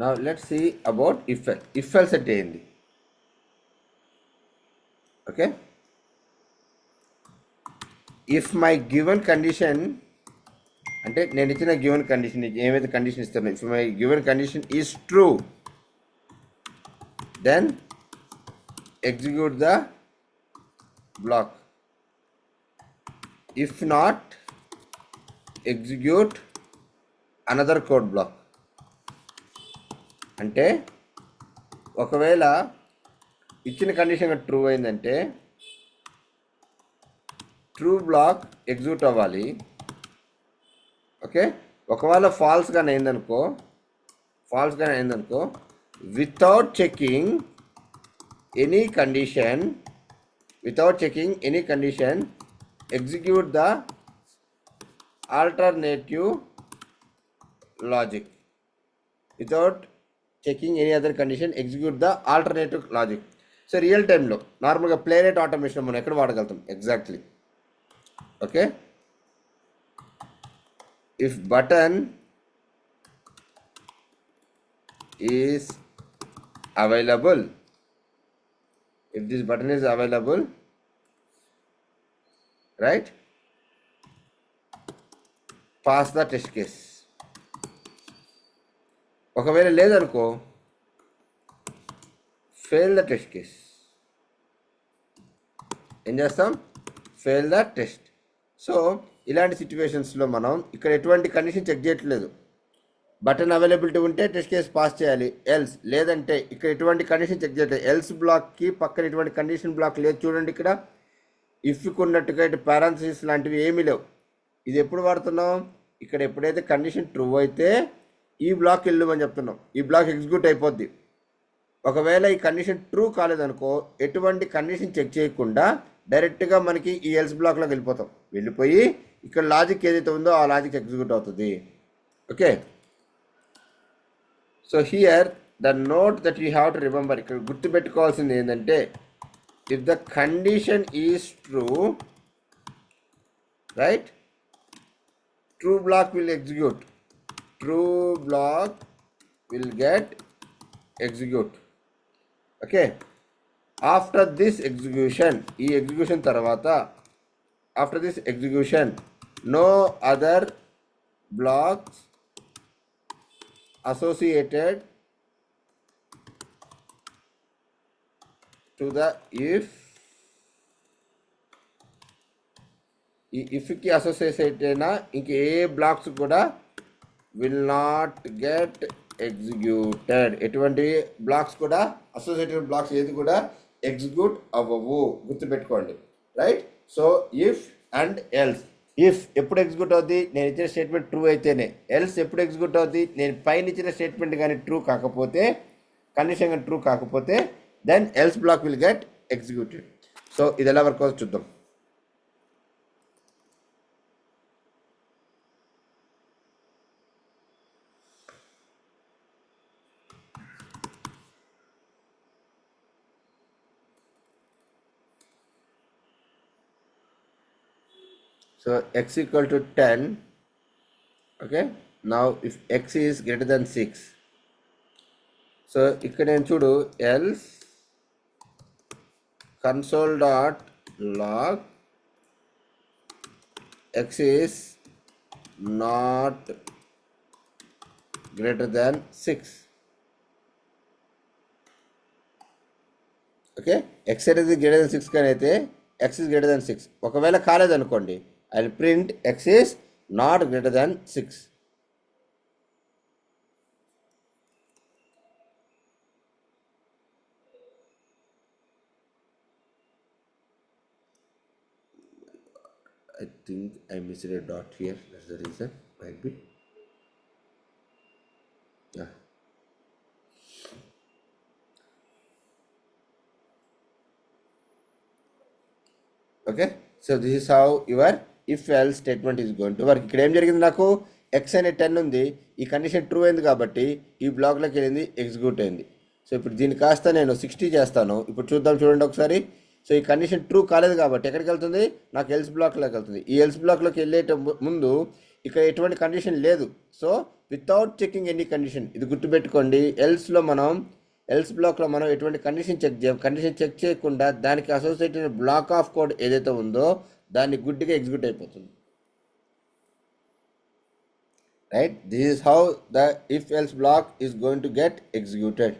Now let's see about if else. If else అంటే ఏంది? Okay, if my given condition అంటే నేను ఇచ్చిన గివెన్ కండిషన్ ఏమైతే కండిషన్ ఇస్తానో, if my given condition is true then execute the block. If not execute another code block. అంటే ఒకవేళ ఇచ్చిన కండిషన్ ట్రూ అయిందంటే ట్రూ బ్లాక్ ఎగ్జిక్యూట్ అవ్వాలి. ఓకే, ఒకవేళ ఫాల్స్గానే అయిందనుకో without checking any condition execute the alternative logic. Without checking any other condition execute the alternative logic. So real టైంలో నార్మల్గా ప్లే రేట్ ఆటోమేషన్ మనం ఎక్కడ వాడగలుగుతాం exactly. Okay, if button is available, if this button is available, right, pass the test case. ఒకవేళ లేదనుకో fail the test case. ఏం చేస్తాం? Fail the test. So ఇలాంటి సిచ్యువేషన్స్లో మనం ఇక్కడ ఎటువంటి కండిషన్ చెక్ చేయట్లేదు. బటన్ అవైలబిలిటీ ఉంటే టెస్ట్ కేస్ పాస్ చేయాలి. ఎల్స్ లేదంటే ఇక్కడ ఎటువంటి కండిషన్ చెక్ చేయట్లేదు. ఎల్స్ బ్లాక్కి పక్కన ఎటువంటి కండిషన్ బ్లాక్ లేదు. చూడండి ఇక్కడ ఇఫ్కి ఉన్నట్టుగా ఇటు పారాంథసిస్ లాంటివి ఏమీ లేవు. ఇది ఎప్పుడు వాడుతున్నాం? ఇక్కడ ఎప్పుడైతే కండిషన్ ట్రూ అయితే ఈ బ్లాక్ వెళ్ళమని చెప్తున్నాం. ఈ బ్లాక్ ఎగ్జిక్యూట్ అయిపోద్ది. ఒకవేళ ఈ కండిషన్ ట్రూ కాలేదనుకో ఎటువంటి కండిషన్ చెక్ చేయకుండా డైరెక్ట్గా మనకి ఈ ఎల్స్ బ్లాక్లోకి వెళ్ళిపోయి ఇక్కడ లాజిక్ ఏదైతే ఉందో ఆ లాజిక్ ఎగ్జిక్యూట్ అవుతుంది. Okay, so here the note that you have to remember, ఇక్కడ గుర్తుపెట్టుకోవాల్సింది ఏంటంటే if the condition is true, right, true block will execute, true block will get execute. Okay, after this execution, ఈ execution తర్వాత after this execution no other blocks associated to the if, ఈ ఇఫ్కి associate అయినా ఇంక ఏ blocks కూడా will not get executed. ఎటువంటి blocks కూడా అసోసియేటెడ్ బ్లాక్స్ ఏది కూడా ఎగ్జిక్యూట్ అవ్వవు. గుర్తుపెట్టుకోండి, right. So if and else. If ఎప్పుడు ఎగ్జిక్యూట్ అవుద్ది? నేను ఇచ్చిన స్టేట్మెంట్ ట్రూ అయితేనే. ఎల్స్ ఎప్పుడు ఎగ్జిక్యూట్ అవుద్ది? నేను పైన ఇచ్చిన స్టేట్మెంట్ కానీ ట్రూ కాకపోతే, కండిషన్ కానీ ట్రూ కాకపోతే then else block will get executed. So ఇది ఎలా వర్క్ అవుతుందో చూద్దాం. So x equal to 10. Okay, now if x is greater than 6, so ఇక్కడ నేను చూడు else console dot log x is not greater than 6. Okay, x అనేది greater than 6 కానీ అయితే x is greater than 6. ఒకవేళ కాలేదనుకోండి I'll print x is not greater than 6. I think I missed a dot here. That's the reason. Might be. Yeah. Okay. So this is how your if else statement is going to work. ఇక్కడ ఏం జరిగింది? నాకు X అనే 10 ఉంది, ఈ condition true అయింది కాబట్టి ఈ బ్లాక్లోకి వెళ్ళింది, ఎగ్జిక్యూట్ అయింది. సో ఇప్పుడు దీన్ని కాస్త నేను 60 చేస్తాను. ఇప్పుడు చూద్దాం, చూడండి ఒకసారి. సో ఈ కండిషన్ ట్రూ కాలేదు కాబట్టి ఎక్కడికి వెళ్తుంది? నాకు ఎల్స్ బ్లాక్లోకి వెళ్తుంది. ఈ ఎల్స్ బ్లాక్లోకి వెళ్ళేట ముందు ఇక్కడ ఎటువంటి కండిషన్ లేదు. So without checking any condition, ఇది గుర్తుపెట్టుకోండి. ఎల్స్ బ్లాక్లో మనం ఎటువంటి కండిషన్ చెక్ చేయం. కండిషన్ చెక్ చేయకుండా దానికి అసోసియేటెడ్ బ్లాక్ ఆఫ్ కోడ్ ఏదైతే ఉందో దాన్ని గుడ్డిగా ఎగ్జిక్యూట్ అయిపోతుంది. Right, this is how the if else black is going to get executed.